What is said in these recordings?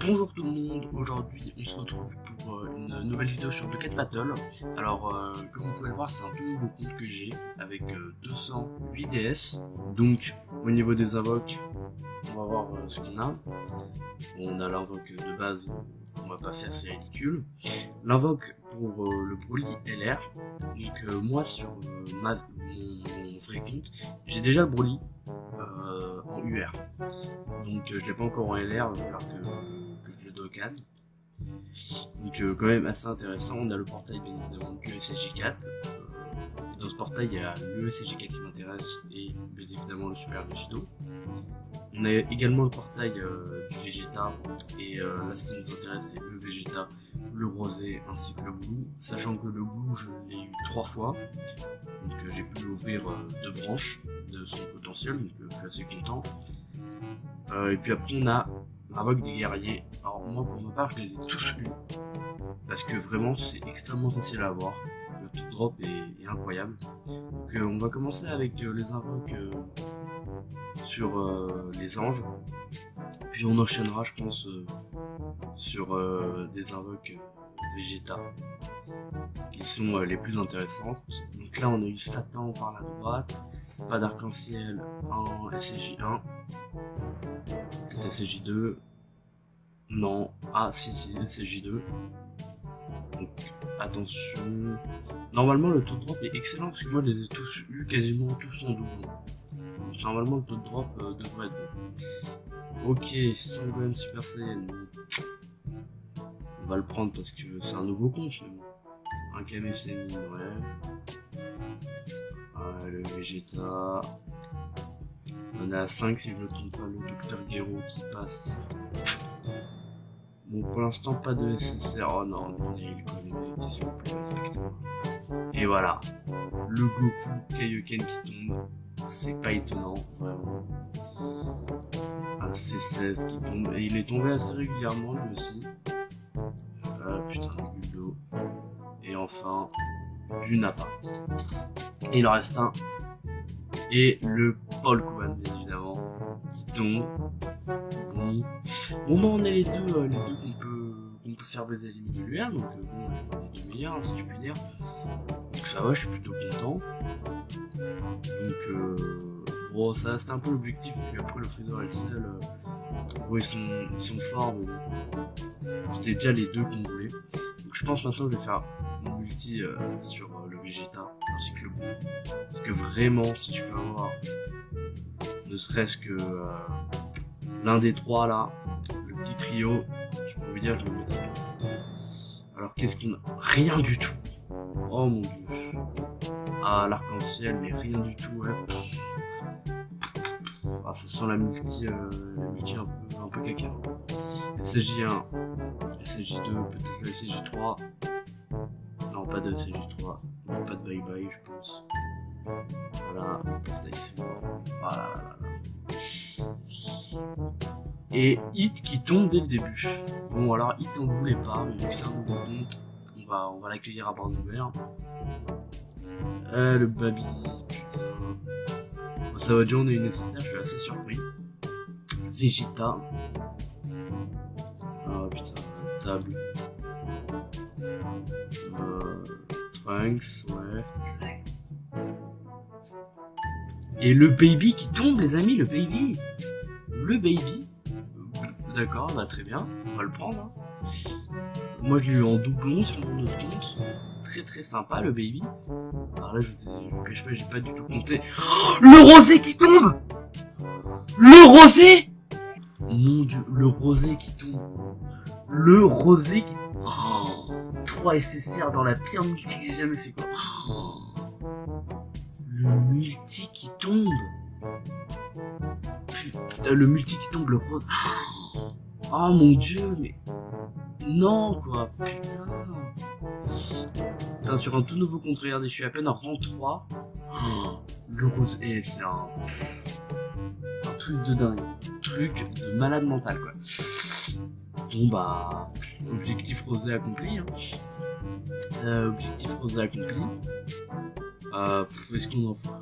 Bonjour tout le monde, aujourd'hui on se retrouve pour une nouvelle vidéo sur Bucket Battle. Alors comme vous pouvez le voir, c'est un tout nouveau compte que j'ai avec 208 DS. Donc au niveau des invoques, on va voir ce qu'on a. Bon, on a l'invoque de base, on va pas faire, c'est ridicule. L'invoque pour le Broly LR. Donc moi sur mon vrai compte, j'ai déjà le Broly en UR. Donc je l'ai pas encore en LR, il va falloir que je le docane. Donc quand même assez intéressant, on a le portail bien évidemment du SSJ4. Dans ce portail il y a le SSJ4 qui m'intéresse et bien évidemment le Super Vegito. On a également le portail du Vegeta et là ce qui nous intéresse c'est le Vegeta, le Rosé ainsi que le Blue, sachant que le Blue je l'ai eu 3 fois, donc j'ai pu ouvrir 2 branches de son potentiel, donc je suis assez content. Et puis après on a l'invoque des guerriers. Alors moi pour ma part je les ai tous eus, parce que vraiment c'est extrêmement facile à avoir, le tout drop est incroyable. Donc on va commencer avec les invoques sur les anges, puis on enchaînera je pense sur des invoques Vegeta qui sont les plus intéressantes. Donc là on a eu Satan par la droite, pas d'arc-en-ciel en SSJ1, peut-être SSJ2, non, ah si SSJ2, donc attention. Normalement le taux de drop est excellent parce que moi je les ai tous eu quasiment tous en doublon. Donc normalement le taux de drop devrait être bon. Ok, Sangohan Super Saiyan. On va le prendre parce que c'est un nouveau compte, mais bon. Un KMFC ouais. Le Vegeta. On a 5 si je ne me trompe pas, le Docteur Gero qui passe. Bon pour l'instant pas de SSR, oh non, on est le connaît, s'il vous plaît, respectez-moi. Et voilà, le Goku Kaioken qui tombe, c'est pas étonnant, vraiment. Un C16 qui tombe, et il est tombé assez régulièrement lui aussi. Putain, le Buldo. Et enfin, du Nappa. Et il en reste un. Et le Paul Kwan, bien évidemment, qui tombe. Bon bah on a les deux qu'on peut faire baiser les milieux de donc bon, les deux meilleurs hein, si je puis dire. Donc ça va, je suis plutôt content. Donc bon ça c'était un peu l'objectif, et puis après le Freezer et le Cell, bon, ils sont forts, mais c'était déjà les deux qu'on voulait. Donc je pense maintenant que je vais faire une multi sur le Vegeta ainsi que le Blue. Parce que vraiment si tu peux avoir ne serait-ce que l'un des trois là, le petit trio, je peux vous dire je le mettrai. Alors qu'est-ce qu'on a? Rien du tout. Oh mon dieu. Ah l'arc-en-ciel mais rien du tout ouais. Ah ça sent la multi un peu caca. SSJ1, SSJ2, peut-être le SSJ3. Non pas de SSJ3, non, pas de bye bye je pense. Voilà, le portail c'est bon. Voilà là. Et Hit qui tombe dès le début. Bon alors Hit on ne voulait pas, mais vu que c'est un nouveau compte, on va l'accueillir à bras ouverts. Le Baby, putain. Bon, ça va déjà, on a une nécessaire, je suis assez surpris. Vegeta. Ah putain, table. Trunks, ouais. Et le Baby qui tombe les amis, le Baby. Le Baby. D'accord, bah très bien, on va le prendre. Hein. Moi je l'ai eu en doublon sur mon autre compte. Très sympa le Baby. Alors là je vous cache pas, j'ai pas du tout compté. Oh, le Rosé qui tombe. Le Rosé. Mon dieu, le Rosé qui tombe. Le Rosé qui... Oh, 3 SSR dans la pire multi que j'ai jamais fait quoi. Oh, le multi qui tombe. Putain, le multi qui tombe, le Rosé. Oh mon dieu, mais... Non quoi, putain. Putain, sur un tout nouveau compte, regardez, je suis à peine en rang 3. Oh, le Rose, et c'est un truc de dingue. Truc de malade mental quoi. Bon bah, objectif rosé accompli. Hein. Objectif rosé accompli. Est-ce qu'on en fera?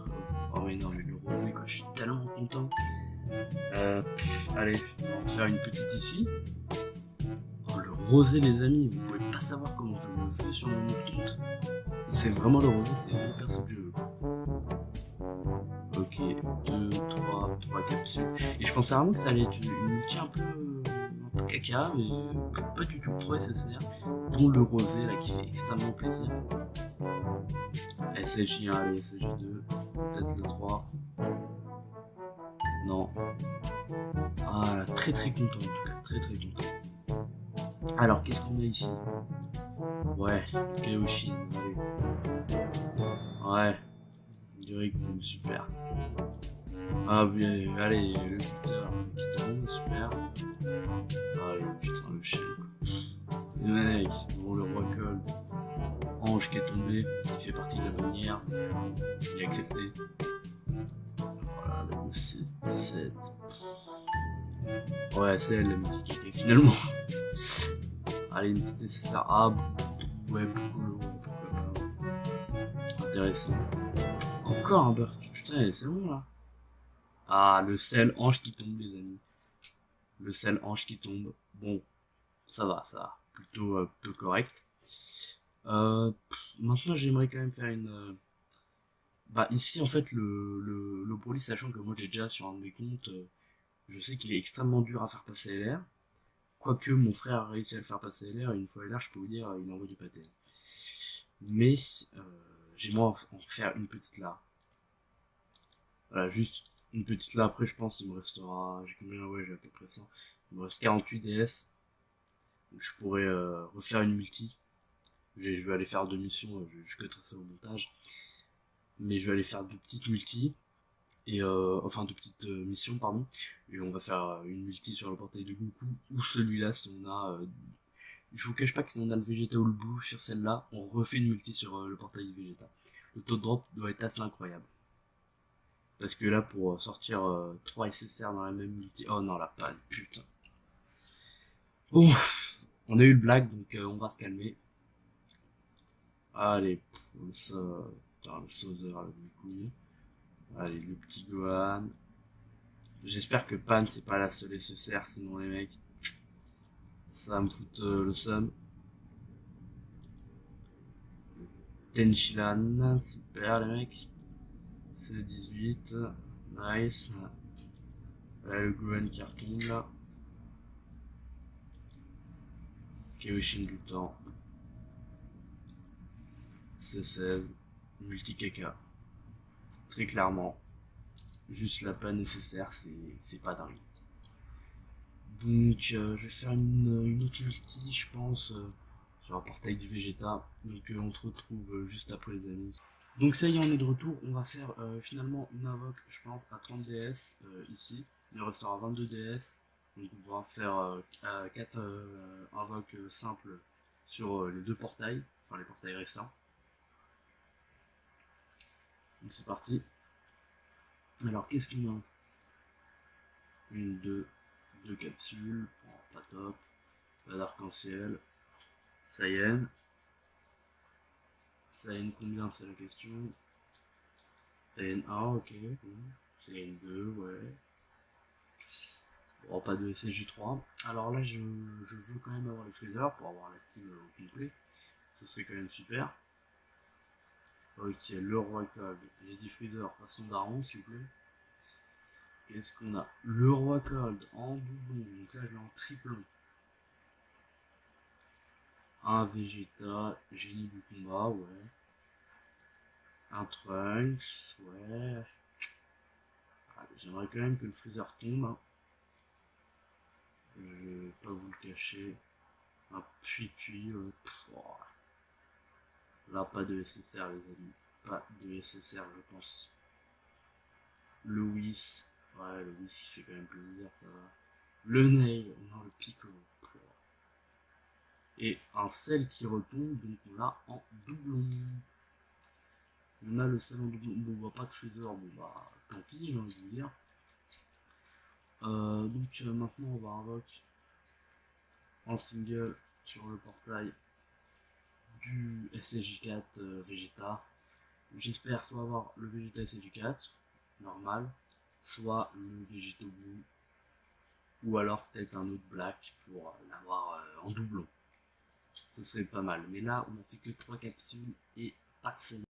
Oh mais non mais le rosé quoi, je suis tellement content. Allez, on va faire une petite ici. Oh, le rosé les amis, vous pouvez pas savoir comment je le veux sur mon autre compte. C'est vraiment le rosé, c'est le perso que je veux. Ok, 2, 3 capsules. Et je pensais vraiment que ça allait être une multi un peu caca, mais pas du tout, 3 SSR, dont le rosé là qui fait extrêmement plaisir. SSJ1, allez, SSJ2, peut-être le 3. Non. Ah, très très content en tout cas, très très content. Alors, qu'est-ce qu'on a ici? Ouais, Kaioshin, allez. Ouais, Duricum, super. Ah oui, allez, le buteur qui tombe, super. Allez, putain, le chien. Le mec, bon, le roi Cold. Ange qui est tombé, qui fait partie de la bannière. Il a accepté. Voilà, le 6, 17. Ouais, c'est elle la multi caca finalement. Allez, une petite nécessaire. Ah, ouais, Piccolo, pourquoi pas. Intéressant. Encore un beurre. Putain, c'est bon là. Ah, le sel ange qui tombe, les amis. Le sel ange qui tombe. Bon, ça va, ça va. Plutôt correct. Maintenant, j'aimerais quand même faire une. Bah, ici, en fait, le Broly, sachant que moi j'ai déjà sur un de mes comptes, je sais qu'il est extrêmement dur à faire passer LR. Quoique mon frère a réussi à le faire passer LR, et une fois LR, je peux vous dire, il envoie du pâté. Mais j'aimerais en faire une petite là. Voilà, juste une petite là. Après, je pense qu'il me restera. J'ai combien? Ouais, j'ai à peu près ça. Il me reste 48 DS. Donc, je pourrais refaire une multi. Je vais aller faire 2 missions. Je cutterai ça au montage. Mais je vais aller faire 2 petites multis. Et enfin, 2 petites missions, pardon. Et on va faire une multi sur le portail de Goku. Ou celui-là, si on a. Je vous cache pas que si on a le Vegeta ou le Blue sur celle-là, on refait une multi sur le portail du Vegeta. Le taux de drop doit être assez incroyable. Parce que là, pour sortir 3 SSR dans la même multi... Oh non, la panne, putain. Bon, on a eu le blague, donc on va se calmer. Allez, ça... Putain, le Sauzer avec mes couilles. Allez, le petit Gohan. J'espère que Pan, c'est pas la seule SSR, sinon les mecs... Ça va me foutre le seum. Tenchilan, super les mecs. C'est 18, nice. Là, le Gohan qui retombe là. Kaioshin du temps. C16. Multi-caca. Très clairement. Juste la panne nécessaire, c'est pas dingue. Donc je vais faire une autre multi, je pense, sur un portail du Vegeta. Donc on se retrouve juste après les amis. Donc ça y est, on est de retour. On va faire finalement une invoque, je pense, à 30 DS ici. Il restera 22 DS. Donc on pourra faire 4 invoques simples sur les 2 portails, enfin les portails récents. Donc c'est parti. Alors qu'est-ce qu'on a? Une, deux capsules, bon, pas top. Pas d'arc-en-ciel. Saiyan. Saiyan combien, c'est la question. Saiyan 1, ok. Saiyan 2, ouais. Bon, pas de SSJ3. Alors là, je veux quand même avoir les Freezer pour avoir la team au complet. Ce serait quand même super. Ok, le roi Cold. J'ai dit Freezer, passons d'Aron, s'il vous plaît. Qu'est-ce qu'on a? Le roi Cold en doublon. Donc là, je l'ai en triplon. Un Vegeta, génie du combat, ouais. Un Trunks, ouais. Ah, j'aimerais quand même que le Freezer tombe. Hein. Je vais pas vous le cacher. Un puis. Oh. Là, pas de SSR, les amis. Pas de SSR, je pense. Le Whis. Ouais, le Whis qui fait quand même plaisir, ça va. Le Nail. Non, le Piccolo. Et un sel qui retombe, donc on l'a en doublon. On a le sel en doublon. Bon, on voit pas de Freezer. Bon, bah, tant pis, j'ai envie de vous dire. Donc maintenant on va invoquer en single sur le portail du SSJ4 Vegeta. J'espère soit avoir le Vegeta SSJ4 normal, soit le Vegeta Blue. ou alors peut-être un autre black pour l'avoir en doublon. Ce serait pas mal. Mais là, on a fait que 3 capsules et pas de scénario.